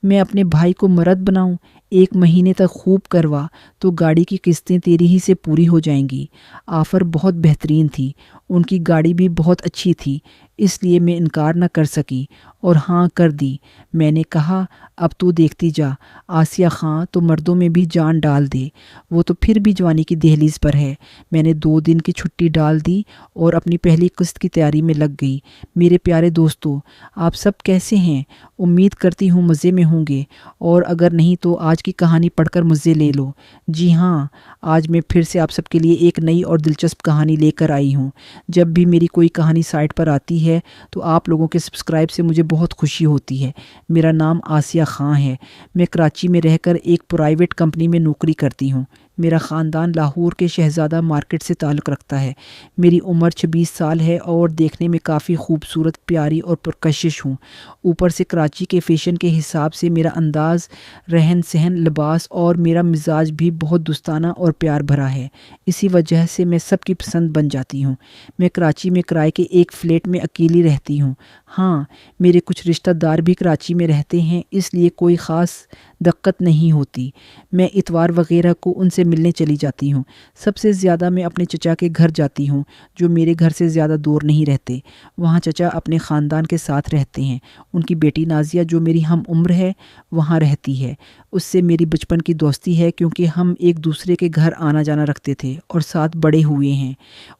मैं अपने भाई को मर्द बनाऊं? 1 महीने तक खूब करवा तो गाड़ी की किस्तें तेरी ही से पूरी हो जाएंगी। ऑफ़र बहुत बेहतरीन थी, उनकी गाड़ी भी बहुत अच्छी थी, इसलिए मैं इनकार न कर सकी और हाँ कर दी। मैंने कहा, अब तू देखती जा, आसिया खां तो मर्दों में भी जान डाल दे, वो तो फिर भी जवानी की दहलीज पर है। मैंने 2 दिन की छुट्टी डाल दी और अपनी पहली किस्त की तैयारी में लग गई। मेरे प्यारे दोस्तों, आप सब कैसे हैं? उम्मीद करती हूँ मज़े में होंगे, और अगर नहीं तो आज की कहानी पढ़कर मज़े ले लो। जी हाँ, आज मैं फिर से आप सबके लिए एक नई और दिलचस्प कहानी लेकर आई हूँ। जब भी मेरी कोई कहानी साइट पर आती है तो आप लोगों के सब्सक्राइब से मुझे बहुत खुशी होती है। मेरा नाम आसिया खां है। मैं कराची में रहकर एक प्राइवेट कंपनी में नौकरी करती हूँ। मेरा ख़ानदान लाहौर के शहज़ादा मार्केट से ताल्लुक़ रखता है। मेरी उम्र 26 साल है और देखने में काफ़ी खूबसूरत, प्यारी और पुरकशिश हूँ। ऊपर से कराची के फ़ैशन के हिसाब से मेरा अंदाज़, रहन सहन, लिबास और मेरा मिजाज भी बहुत दोस्ताना और प्यार भरा है। इसी वजह से मैं सबकी पसंद बन जाती हूँ। मैं कराची में किराए के एक फ़्लैट में अकेली रहती हूँ। हाँ, मेरे कुछ रिश्तेदार भी कराची में रहते हैं, इसलिए कोई ख़ास दिक्कत नहीं होती। मैं इतवार वगैरह को उनसे मिलने चली जाती हूँ। सबसे ज़्यादा मैं अपने चचा के घर जाती हूँ, जो मेरे घर से ज़्यादा दूर नहीं रहते। वहाँ चचा अपने ख़ानदान के साथ रहते हैं। उनकी बेटी नाज़िया, जो मेरी हम उम्र है, वहाँ रहती है। उससे मेरी बचपन की दोस्ती है, क्योंकि हम एक दूसरे के घर आना जाना रखते थे और साथ बड़े हुए हैं,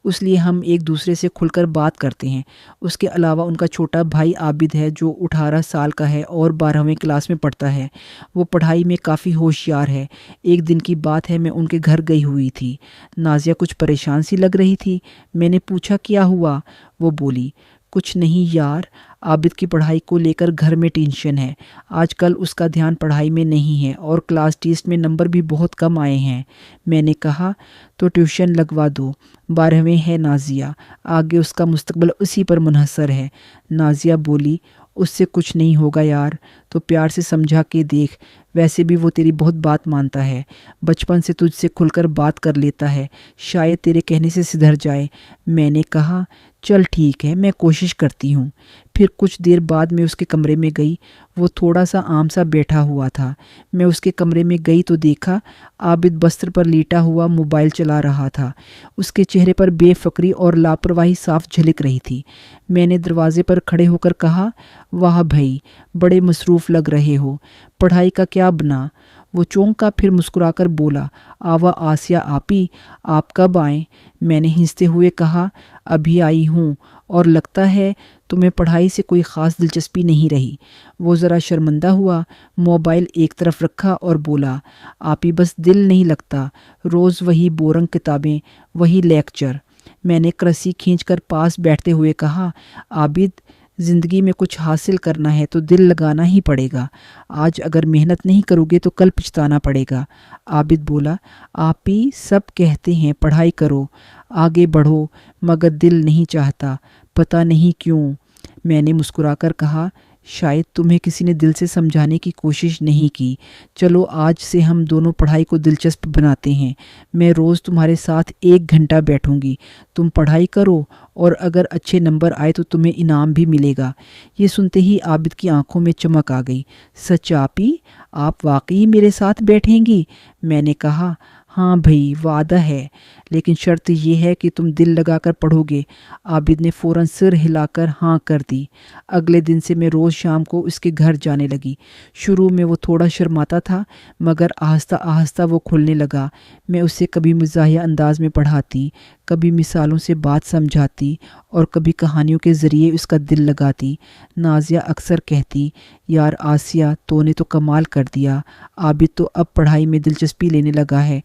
इसलिए हम एक दूसरे से खुलकर बात करते हैं। उसके अलावा उनका छोटा भाई आबिद है, जो 18 साल का है और 12वीं क्लास में पढ़ता है। वो पढ़ाई में काफ़ी होशियार है। एक दिन की बात है, मैं उनके घर गई हुई थी। नाज़िया कुछ परेशान सी लग रही थी। मैंने पूछा, क्या हुआ? वो बोली, कुछ नहीं यार, आबिद की पढ़ाई को लेकर घर में टेंशन है। आजकल उसका ध्यान पढ़ाई में नहीं है और क्लास टेस्ट में नंबर भी बहुत कम आए हैं। मैंने कहा, तो ट्यूशन लगवा दो। 12वीं है नाज़िया, आगे उसका मुस्तकबिल उसी पर मुनहसर है। नाज़िया बोली, उससे कुछ नहीं होगा यार, तो प्यार से समझा के देख। वैसे भी वो तेरी बहुत बात मानता है, बचपन से तुझसे खुलकर बात कर लेता है, शायद तेरे कहने से सुधर जाए। मैंने कहा, चल ठीक है, मैं कोशिश करती हूँ। फिर कुछ देर बाद मैं उसके कमरे में गई। वो थोड़ा सा आम सा बैठा हुआ था। मैं उसके कमरे में गई तो देखा, आबिद बस्तर पर लेटा हुआ मोबाइल चला रहा था। उसके चेहरे पर बेफिक्री और लापरवाही साफ झलक रही थी। मैंने दरवाजे पर खड़े होकर कहा, वाह भाई, बड़े मसरूफ़ लग रहे हो, पढ़ाई का क्या बना? वो चौंका, फिर मुस्कुराकर बोला, आवा आसिया आपी, आप कब आए? मैंने हंसते हुए कहा, अभी आई हूँ, और लगता है तुम्हें पढ़ाई से कोई ख़ास दिलचस्पी नहीं रही। वो ज़रा शर्मिंदा हुआ, मोबाइल एक तरफ रखा और बोला, आपी बस दिल नहीं लगता, रोज़ वही बोरंग किताबें, वही लेक्चर। मैंने रस्सी खींचकर पास बैठते हुए कहा, आबिद, ज़िंदगी में कुछ हासिल करना है तो दिल लगाना ही पड़ेगा। आज अगर मेहनत नहीं करोगे तो कल पछताना पड़ेगा। आबिद बोला, आप ही सब कहते हैं पढ़ाई करो, आगे बढ़ो, मगर दिल नहीं चाहता, पता नहीं क्यों। मैंने मुस्कुराकर कहा, शायद तुम्हें किसी ने दिल से समझाने की कोशिश नहीं की। चलो आज से हम दोनों पढ़ाई को दिलचस्प बनाते हैं। मैं रोज़ तुम्हारे साथ 1 घंटा बैठूंगी, तुम पढ़ाई करो और अगर अच्छे नंबर आए तो तुम्हें इनाम भी मिलेगा। ये सुनते ही आबिद की आंखों में चमक आ गई। सच आपी, आप वाकई मेरे साथ बैठेंगी? मैंने कहा, हाँ भई, वादा है, लेकिन शर्त यह है कि तुम दिल लगाकर पढ़ोगे। आबिद ने फ़ौरन सिर हिलाकर हाँ कर दी। अगले दिन से मैं रोज़ शाम को उसके घर जाने लगी। शुरू में वो थोड़ा शर्माता था, मगर आहिस्ता आहिस्ता वो खुलने लगा। मैं उसे कभी मज़ाहिया अंदाज में पढ़ाती, कभी मिसालों से बात समझाती और कभी कहानियों के ज़रिए उसका दिल लगाती। नाज़िया अक्सर कहती, यार आसिया, तूने तो कमाल कर दिया, आबिद तो अब पढ़ाई में दिलचस्पी लेने लगा है।